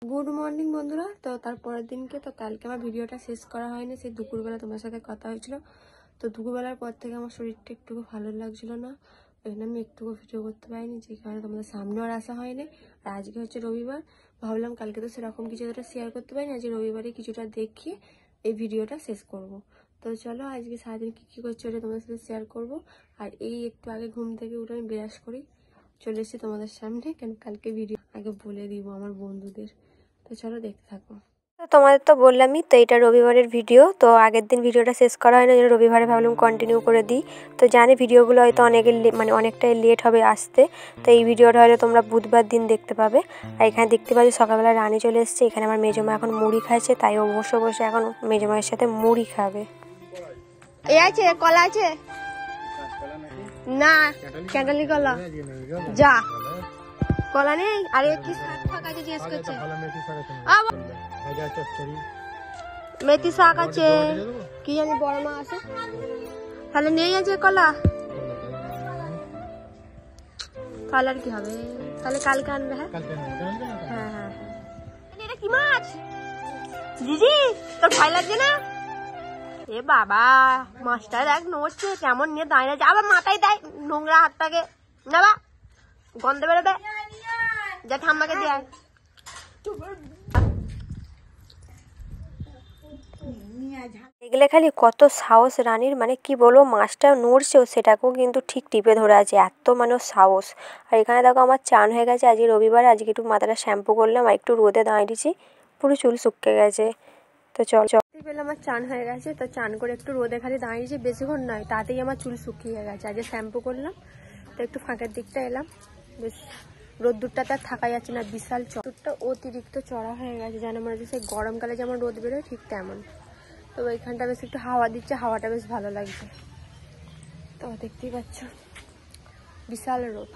Good morning বন্ধুরা। তো তারপরের দিনকে তো কালকে আমার ভিডিওটা শেষ করা হয়নি, সেই দুপুরবেলা তোমার সাথে কথা হয়েছিল। তো দুপুরবেলার পর থেকে আমার শরীরটা একটু ভালো লাগছিল না, ওই জন্য আমি একটুকু ভিডিও করতে পারিনি, যে কারণে তোমাদের সামনে আর আসা হয়নি। আর আজকে হচ্ছে রবিবার, ভাবলাম কালকে তো সেরকম কিছু একটা শেয়ার করতে পারিনি, আজকে রবিবারে কিছুটা দেখিয়ে এই ভিডিওটা শেষ করব। তো চলো আজকে সারাদিন কী করছি ওটা তোমাদের সাথে শেয়ার করব। আর এই একটু আগে ঘুম থেকে উঠে আমি ব্রাশ করি চলে এসেছি তোমাদের সামনে, কেন কালকে ভিডিও আগে বলে দিব আমার বন্ধুদের। তো চলো দেখতে থাকো। তোমাদের তো বললামই, তো এটা রবিবারের ভিডিও। তো আগের দিন ভিডিওটা শেষ করা হয় না, যেন রবিবারে ভাবলাম কন্টিনিউ করে দিই। তো জানি ভিডিওগুলো হয়তো অনেকটাই লেট হবে আসতে, তো এই ভিডিওটা হয়তো তোমরা বুধবার দিন দেখতে পাবে। আর এখানে দেখতে পাচ্ছি সকালবেলা রানী চলে এসছে। এখানে আমার মেজমা এখন মুড়ি খাচ্ছে, তাই ও বসে বসে এখন মেজমায়ের সাথে মুড়ি খাবে। এ আছে কলা আছে না, ক্যান্ডালি কলা যা কলা নেই। আরে কি শাক ফাক আছে জিজ্ঞেস করছে, মেথি শাক আছে কি জানি বড় মা আছে, তাহলে নেই আছে কলা, তাহলে আর কি হবে, তাহলে কালকে আনবে। হ্যাঁ হ্যাঁ হ্যাঁ। এটা কি মাছ দিদি, তোর ভয় লাগছে না? এ বাবা, মাছটা দেখ নড়ছে কেমন, নিয়ে দাঁড়িয়ে আছে, আবার মাথায় দেয় নোংরা হাতটাকে, না বা গন্ধ বেরোবে, যা ঠাম্মাকে দেয়। এগুলো খালি কত সাহস রানীর, মানে কি বলবো, মাছটা নড়ছেও সেটাকেও কিন্তু ঠিক টিপে ধরে আছে, এত মানে সাহস। আর এখানে দেখো আমার চান হয়ে গেছে, আজকে রবিবার, আজকে একটু মাথাটা শ্যাম্পু করলাম আর একটু রোদে দাঁড়িয়ে দিয়েছি, পুরো চুল শুকিয়ে গেছে। তো চল পেলে আমার চান হয়ে গেছে, তো চান করে একটু রোদে খালি দাঁড়িয়েছি, বেশিক্ষণ নয়, তাতেই আমার চুল শুকিয়ে গেছে। আজকে শ্যাম্পু করলাম, তো একটু ফাঁকের দিকটা এলাম, বেশ রোদ্দুরটা তার থাকা যাচ্ছে না, বিশাল চুলটা অতিরিক্ত চড়া হয়ে গেছে, যেন মনে হচ্ছে সেই গরমকালে যেমন রোদ বেরোয় ঠিক তেমন। তো ওইখানটা বেশ একটু হাওয়া দিচ্ছে, হাওয়াটা বেশ ভালো লাগছে। তো দেখতেই পাচ্ছ বিশাল রোদ।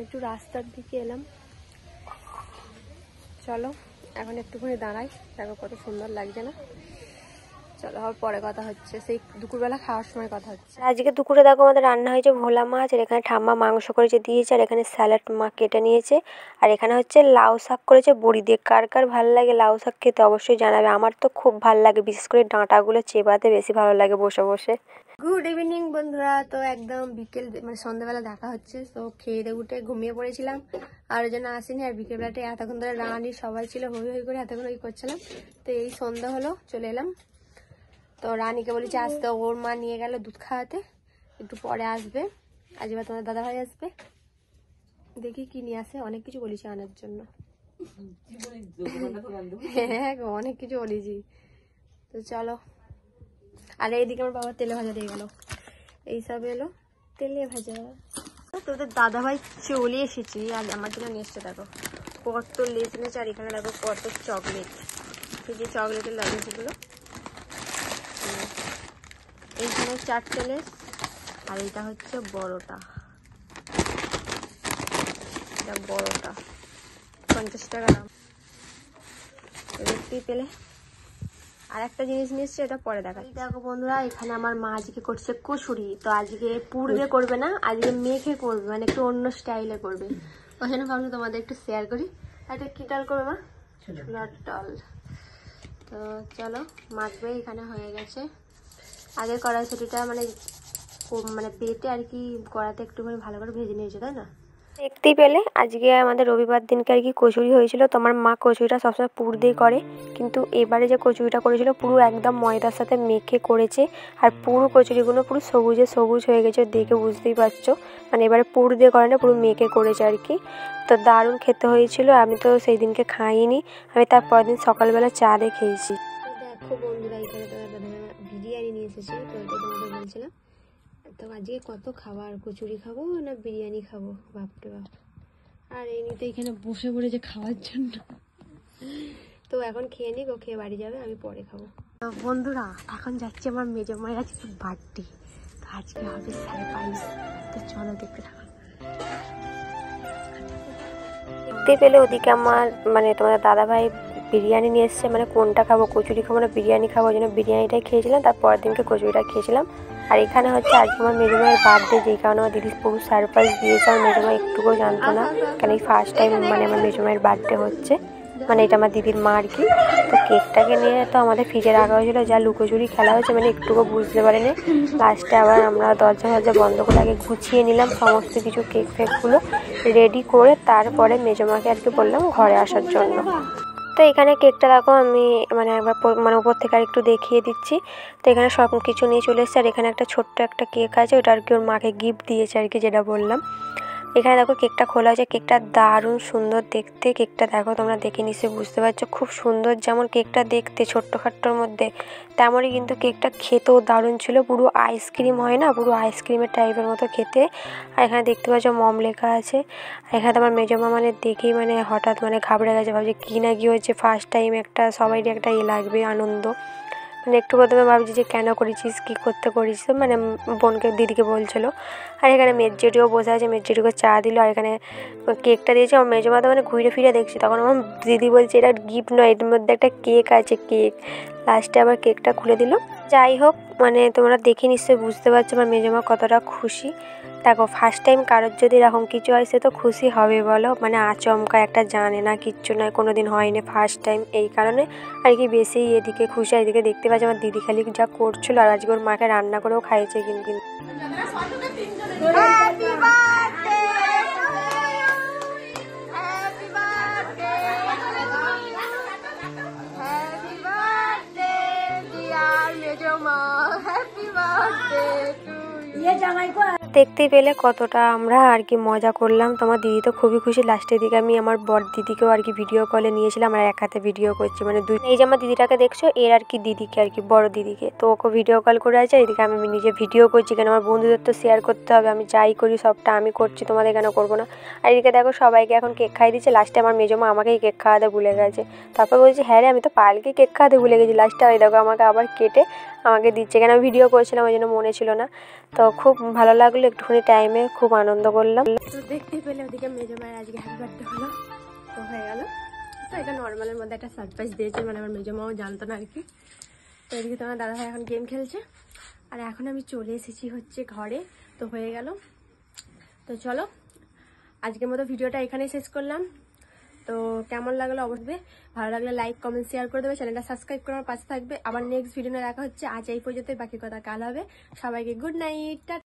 একটু রাস্তার দিকে এলাম, চলো এখন একটুখানি দাঁড়াই, দেখো কত সুন্দর লাগছে না। চলো আবার পরে কথা হচ্ছে, সেই দুপুরবেলা খাওয়ার সময় কথা হচ্ছে। আজকে দুপুরে দেখো আমাদের রান্না হয়েছে ভোলা মাছ, আর এখানে ঠাম্মা মাংস করেছে দিয়েছে, আর এখানে স্যালাড মা কেটে নিয়েছে, আর এখানে হচ্ছে লাউ শাক করেছে বড়ি দিয়ে। কার কার ভালো লাগে লাউ শাক খেতে অবশ্যই জানাবে, আমার তো খুব ভালো লাগে, বিশেষ করে ডাঁটাগুলো চেবাতে বেশি ভালো লাগে বসে বসে। গুড ইভিনিং বন্ধুরা, তো একদম বিকেল মানে সন্ধ্যাবেলা দেখা হচ্ছে। তো খেয়ে দিয়ে উঠে ঘুমিয়ে পড়েছিলাম, আর ওই জন্য আসিনি। আর বিকেলবেলাটা এতক্ষণ ধরে রানী সবাই ছিল, হই হই করে এতক্ষণ ওই করছিলাম। তো এই সন্ধ্যা হলো, চলে এলাম। তো রানীকে বলেছি আসতে, ওর মা নিয়ে গেল দুধ খাওয়াতে, একটু পরে আসবে। আজ এবার তোমার দাদাভাই আসবে, দেখি কি নিয়ে আসে, অনেক কিছু বলেছি আনার জন্য। হ্যাঁ অনেক কিছু বলেছি। তো চলো, আর এইদিকে আমার বাবা তেলে ভাজা দিয়ে গেল, এইসব এলো তেলে ভাজা। তোদের দাদাভাই চলে এসেছে, আর আমার জন্য নিয়ে এসছে, দেখো কত লেস এনেছে, আর এখানে দেখো কত চকলেট, এই যে চকলেটের লাগেজগুলো, এইখানে 4টে লেস, আর এটা হচ্ছে বড়টা, এটা বড়টা 50 টাকা দাম, দেখতেই পেলে। আর একটা জিনিস নিয়েছে, এটা পরে দেখা। দেখো বন্ধুরা, এখানে আমার মা আজকে করছে কচুরি। তো আজকে পুর দিয়ে করবে না, আজকে মেখে করবে, মানে একটু অন্য স্টাইলে করবে। ওই জন্য ভাবলাম তোমাদের একটু শেয়ার করি। এটা কি ডাল করবে মা? ছোলার ডাল। তো চলো মাখবে, এখানে হয়ে গেছে। আগে কড়াইশুঁটিটা মানে বেটে আর কি কড়াতে একটুখানি ভালো করে ভেজে নিয়েছে, তাই না? দেখতেই পেলে আজকে আমাদের রবিবার দিনকে আর কি কচুরি হয়েছিল। তোমার মা কচুরিটা সবসময় পুর দিয়ে করে, কিন্তু এবারে যে কচুরিটা করেছিল পুরো একদম ময়দার সাথে মেখে করেছে, আর পুরো কচুরিগুলো পুরো সবুজে সবুজ হয়ে গেছে, দেখে বুঝতেই পারছো। মানে এবারে পুর দিয়ে করে না, পুরো মেখে করেছে আর কি। তো দারুণ খেতে হয়েছিল, আমি তো সেই দিনকে খাইনি, আমি তারপর দিন সকালবেলা চা দিয়ে খেয়েছি। দেখো বন্ধুরা, এখানে তোমাদের বিরিয়ানি নিয়ে এসেছি, তো এটা তোমাদের বলছিলাম। তো আজকে কত খাবার, কচুরি খাবো না বিরিয়ানি খাবো, বাপরে বাপ। আর এমনি তো এখানে বসে পড়েছে খাওয়ার জন্য। তো এখন খেয়ে নিক, ও খেয়ে বাড়ি যাবে, আমি পরে খাবো। তো বন্ধুরা এখন যাচ্ছে আমার মেজো মায়ের আজকে বার্থডে, তো আজকে হবে 5:30। তো চলো দেখতে থাকো। দেখতে পেলে ওদিকে আমার মানে তোমাদের দাদাভাই বিরিয়ানি নিয়ে এসছে, মানে কোনটা খাবো, কচুরি খাবো না বিরিয়ানি খাবো, ওই জন্য বিরিয়ানিটাই খেয়েছিলাম, তারপরের দিনকে কচুরিটা খেয়েছিলাম। আর এখানে হচ্ছে আজকে আমার মেজমায়ের বার্থডে, যেই কারণে আমার দিদি পুরো সারপ্রাইজ দিয়েছে, আমার মেজমা একটুকুও জানতো না, কারণ এই ফার্স্ট টাইম মানে আমার মেজমায়ের বার্থডে হচ্ছে। মানে এটা আমার দিদির মা আর কি। তো কেকটাকে নিয়ে তো আমাদের ফ্রিজে রাখা হয়েছিল, যা লুকোচুরি খেলা হয়েছে মানে একটুকু বুঝতে পারিনি। লাস্টে আবার আমরা দরজা বন্ধ করে আগে গুছিয়ে নিলাম সমস্ত কিছু, কেক ফেকগুলো রেডি করে তারপরে মেজমাকে আর কি বললাম ঘরে আসার জন্য। তো এখানে কেকটা দেখো আমি মানে একবার মানে উপর থেকে আর একটু দেখিয়ে দিচ্ছি। তো এখানে সব কিছু নিয়ে চলে এসেছে, আর এখানে একটা ছোট্ট একটা কেক আছে, ওটা আর কি ওর মাকে গিফট দিয়েছে আর কি, যেটা বললাম। এখানে দেখো কেকটা খোলা হয়েছে, কেকটা দারুণ সুন্দর দেখতে। কেকটা দেখো তোমরা দেখে নিশ্চয়ই বুঝতে পারছো, খুব সুন্দর। যেমন কেকটা দেখতে ছোট্টখাট্টোর মধ্যে, তেমনই কিন্তু কেকটা খেতেও দারুণ ছিল। পুরো আইসক্রিম হয় না, পুরো আইসক্রিমের টাইপের মতো খেতে। আর এখানে দেখতে পাচ্ছ মম লেখা আছে। আর এখানে আমার মেজমা মানে দেখেই মানে হঠাৎ মানে ঘাবড়ে গেছে, ভাবছে কী না কী হচ্ছে, ফার্স্ট টাইম একটা সবাইরই একটা লাগবে আনন্দ। মানে একটু প্রথমে ভাবছি যে কেন করেছিস, কী করতে করিস, মানে বোনকে দিদিকে বলছিলো। আর এখানে মেজরিও বসে আছে, মেজরিকে চা দিল, আর এখানে কেকটা দিয়েছে। আমার মেজমা তো মানে ঘুরে ফিরে দেখছি, তখন আমার দিদি বলছে এটা গিফট নয়, এর মধ্যে একটা কেক আছে, কেক। লাস্টে আবার কেকটা খুলে দিল। যাই হোক মানে তোমরা দেখে নিশ্চয়ই বুঝতে পারছো আমার মেজমা কতটা খুশি। দেখো ফার্স্ট টাইম কারোর যদি এরকম কিছু হয় সে তো খুশি হবে বলো, মানে আচমকা একটা, জানে না কিচ্ছু নয়, কোনো দিন হয়নি, ফার্স্ট টাইম, এই কারণে আর কি বেশি এদিকে খুশি। এদিকে দেখতে পাচ্ছি আমার দিদি খালি যা করছিল, আর আজকে ওর মাকে রান্না করেও খাইয়েছে কিন্তু। দেখতেই পেলে কতটা আমরা আর কি মজা করলাম। তোমার দিদি তো খুবই খুশি। লাস্টের দিকে আমি আমার বড় দিদিকেও আর কি ভিডিও কলে নিয়েছিলাম, আর এক হাতে ভিডিও করছি, মানে দুই, এই যে আমার দিদিটাকে দেখছো এর আর কি দিদিকে আর কি বড় দিদিকে, তো ওকে ভিডিও কল করে আছে। এদিকে আমি নিজে ভিডিও করছি, কেন আমার বন্ধুদের তো শেয়ার করতে হবে, আমি যাই করি সবটা আমি করছি, তোমাদের কেন করবো না। আর এদিকে দেখো সবাইকে এখন কেক খাইয়ে দিচ্ছে। লাস্টে আমার মেজমা আমাকেই কেক খাওয়াতে ভুলে গেছে। তারপর বলছি হ্যাঁ রে আমি তো পায়েলকে কেক খাওয়াতে ভুলে গেছি। লাস্টে ওই দেখো আমাকে আবার কেটে আমাকে দিচ্ছে, কেন ভিডিও করছিলাম ওই জন্য মনে ছিল না। তো খুব ভালো লাগলো, একটুখানি টাইমে খুব আনন্দ করলাম। তো দেখতেই পেলে ওদিকে মেজমায়ের আজকে হ্যাপি বার্থডে হলো, তো হয়ে গেল। তো এটা নর্মালের মধ্যে একটা সারপ্রাইজ দিয়েছে, মানে আমার মেজমাও জানতো না আর কি। তো এদিকে তোমার দাদাভাই এখন গেম খেলছে, আর এখন আমি চলে এসেছি হচ্ছে ঘরে। তো হয়ে গেল। তো চলো আজকের মতো ভিডিওটা এখানেই শেষ করলাম। তো কেমন লাগলো অবশ্যই, ভালো লাগলে লাইক কমেন্ট শেয়ার করে দেবে, চ্যানেলটা সাবস্ক্রাইব করে আমার পাশে থাকবে। আবার নেক্সট ভিডিও দেখা হচ্ছে। আজ এই পর্যন্ত, বাকি কথা কাল হবে। সবাইকে গুড নাইট।